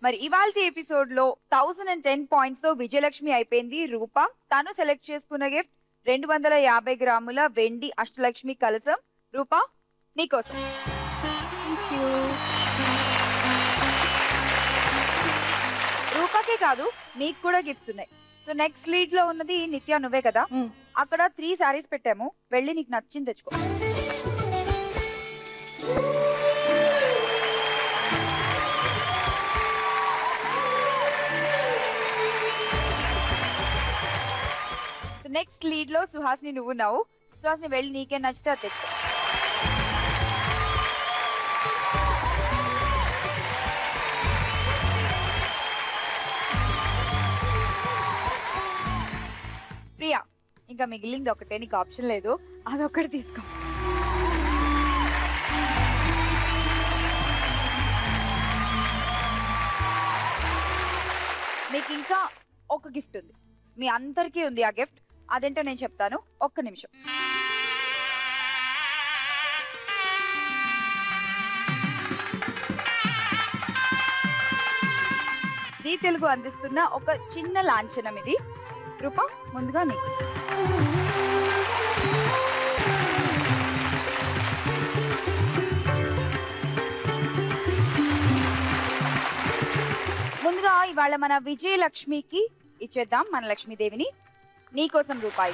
మరి ఇవాల్టి ఎపిసోడ్ లో 1010 పాయింట్స్ తో విజయలక్ష్మి అయిపోయింది. రూప తను సెలెక్ట్ చేసుకున్న గిఫ్ట్ 250 గ్రాముల వెండి అష్టలక్ష్మి కలశం. రూప నీకోసం. రూపకే కాదు నీకు కూడా గిఫ్ట్స్ ఉన్నాయి. సో నెక్స్ట్ లీడ్ లో ఉన్నది నిత్య, నువ్వే కదా. అక్కడ 3 సారీస్ పెట్టాము, వెళ్ళి నీకు నచ్చింది తెచ్చుకో. నెక్స్ట్ లీడ్ లో సుహాస్ని నువ్వు ఉన్నావు. సుహాస్ని వెళ్ళి నీకే నచ్చితే అది తెచ్చుకో. ప్రియా ఇంకా మిగిలింది ఒకటే, నీకు ఆప్షన్ లేదు, అదొక్కటి తీసుకో. మీకు ఇంకా ఒక గిఫ్ట్ ఉంది, మీ అందరికీ ఉంది ఆ గిఫ్ట్. అదేంటో నేను చెప్తాను, ఒక్క నిమిషం. జీ తెలుగు అందిస్తున్న ఒక చిన్న లాంఛనం ఇది. రూప ముందుగా నీకు. ముందుగా ఇవాళ మన విజయలక్ష్మికి ఇచ్చేద్దాం మన లక్ష్మీదేవిని. నీకోసం రూపాయి.